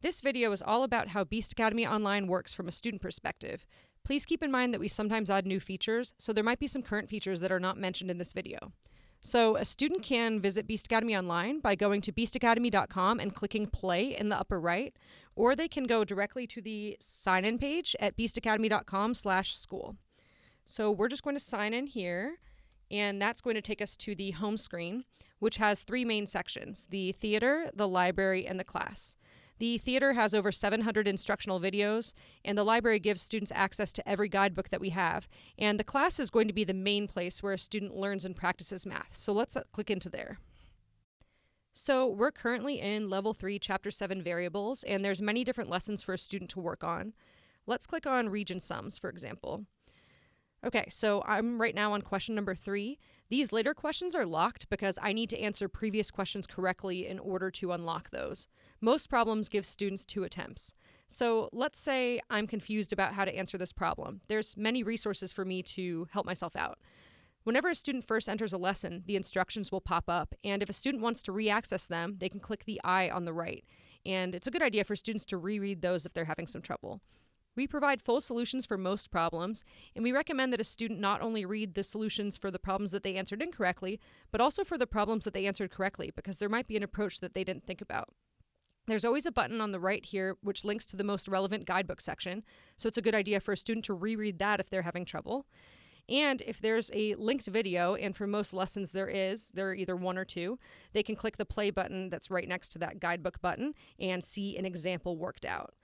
This video is all about how Beast Academy Online works from a student perspective. Please keep in mind that we sometimes add new features, so there might be some current features that are not mentioned in this video. So a student can visit Beast Academy Online by going to beastacademy.com and clicking play in the upper right, or they can go directly to the sign-in page at beastacademy.com/school. So we're just going to sign in here, and that's going to take us to the home screen, which has three main sections: the theater, the library, and the class. The theater has over 700 instructional videos, and the library gives students access to every guidebook that we have. And the class is going to be the main place where a student learns and practices math. So let's click into there. So we're currently in Level 3, Chapter 7 Variables, and there's many different lessons for a student to work on. Let's click on Region Sums, for example. Okay, so I'm right now on question number 3. These later questions are locked because I need to answer previous questions correctly in order to unlock those. Most problems give students 2 attempts. So let's say I'm confused about how to answer this problem. There's many resources for me to help myself out. Whenever a student first enters a lesson, the instructions will pop up, and if a student wants to re-access them, they can click the I on the right. And it's a good idea for students to reread those if they're having some trouble. We provide full solutions for most problems, and we recommend that a student not only read the solutions for the problems that they answered incorrectly, but also for the problems that they answered correctly, because there might be an approach that they didn't think about. There's always a button on the right here which links to the most relevant guidebook section, so it's a good idea for a student to reread that if they're having trouble. And if there's a linked video, and for most lessons there are either 1 or 2, they can click the play button that's right next to that guidebook button and see an example worked out.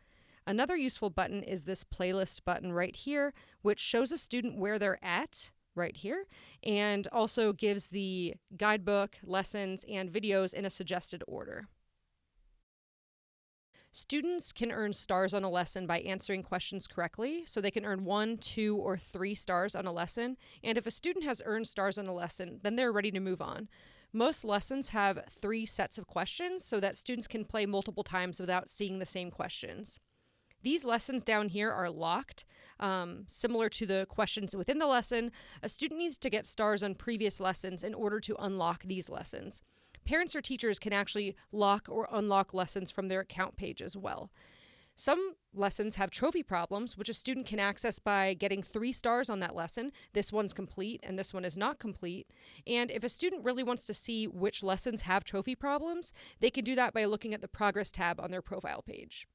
Another useful button is this playlist button right here, which shows a student where they're at right here, and also gives the guidebook, lessons, and videos in a suggested order. Students can earn stars on a lesson by answering questions correctly, so they can earn 1, 2, or 3 stars on a lesson, and if a student has earned stars on a lesson, then they're ready to move on. Most lessons have 3 sets of questions so that students can play multiple times without seeing the same questions. These lessons down here are locked. Similar to the questions within the lesson, a student needs to get stars on previous lessons in order to unlock these lessons. Parents or teachers can actually lock or unlock lessons from their account page as well. Some lessons have trophy problems, which a student can access by getting 3 stars on that lesson. This one's complete and this one is not complete. And if a student really wants to see which lessons have trophy problems, they can do that by looking at the Progress tab on their profile page.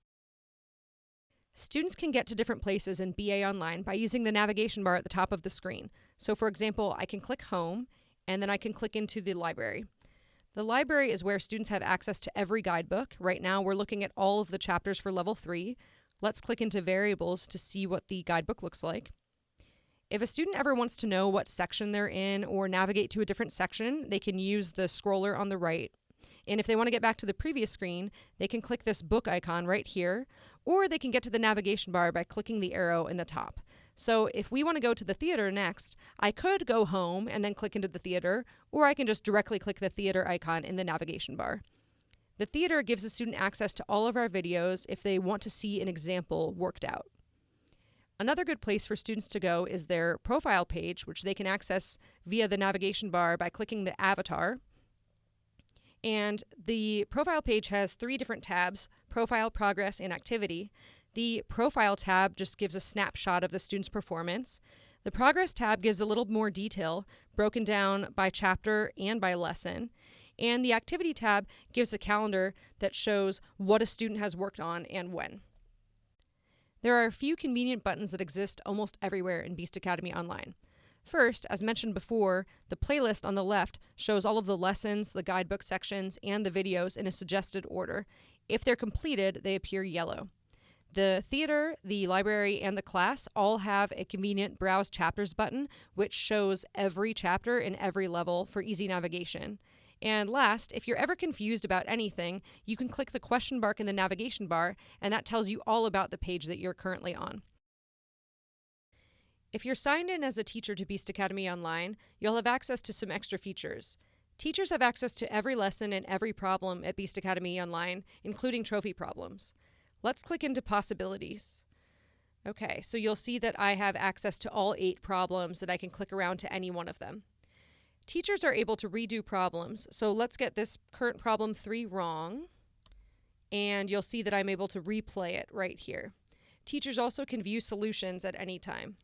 Students can get to different places in BA Online by using the navigation bar at the top of the screen. So for example, I can click Home, and then I can click into the library. The library is where students have access to every guidebook. Right now we're looking at all of the chapters for Level 3. Let's click into Variables to see what the guidebook looks like. If a student ever wants to know what section they're in or navigate to a different section, they can use the scroller on the right. And if they want to get back to the previous screen, they can click this book icon right here, or they can get to the navigation bar by clicking the arrow in the top. So if we want to go to the theater next, I could go home and then click into the theater, or I can just directly click the theater icon in the navigation bar. The theater gives a student access to all of our videos if they want to see an example worked out. Another good place for students to go is their profile page, which they can access via the navigation bar by clicking the avatar. And the profile page has 3 different tabs: Profile, Progress, and Activity. The Profile tab just gives a snapshot of the student's performance. The Progress tab gives a little more detail, broken down by chapter and by lesson. And the Activity tab gives a calendar that shows what a student has worked on and when. There are a few convenient buttons that exist almost everywhere in Beast Academy Online. First, as mentioned before, the playlist on the left shows all of the lessons, the guidebook sections, and the videos in a suggested order. If they're completed, they appear yellow. The theater, the library, and the class all have a convenient Browse Chapters button, which shows every chapter in every level for easy navigation. And last, if you're ever confused about anything, you can click the question mark in the navigation bar, and that tells you all about the page that you're currently on. If you're signed in as a teacher to Beast Academy Online, you'll have access to some extra features. Teachers have access to every lesson and every problem at Beast Academy Online, including trophy problems. Let's click into Possibilities. Okay, so you'll see that I have access to all 8 problems, and I can click around to any one of them. Teachers are able to redo problems, so let's get this current problem 3 wrong, and you'll see that I'm able to replay it right here. Teachers also can view solutions at any time.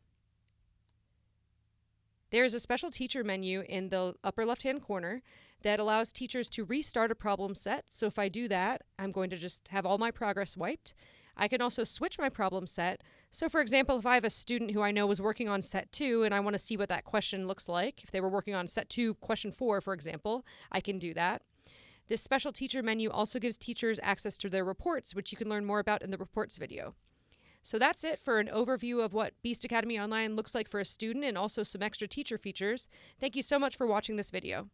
There is a special teacher menu in the upper left-hand corner that allows teachers to restart a problem set. So if I do that, I'm going to just have all my progress wiped. I can also switch my problem set. So for example, if I have a student who I know was working on set 2 and I want to see what that question looks like, if they were working on set 2, question 4, for example, I can do that. This special teacher menu also gives teachers access to their reports, which you can learn more about in the reports video. So that's it for an overview of what Beast Academy Online looks like for a student and also some extra teacher features. Thank you so much for watching this video.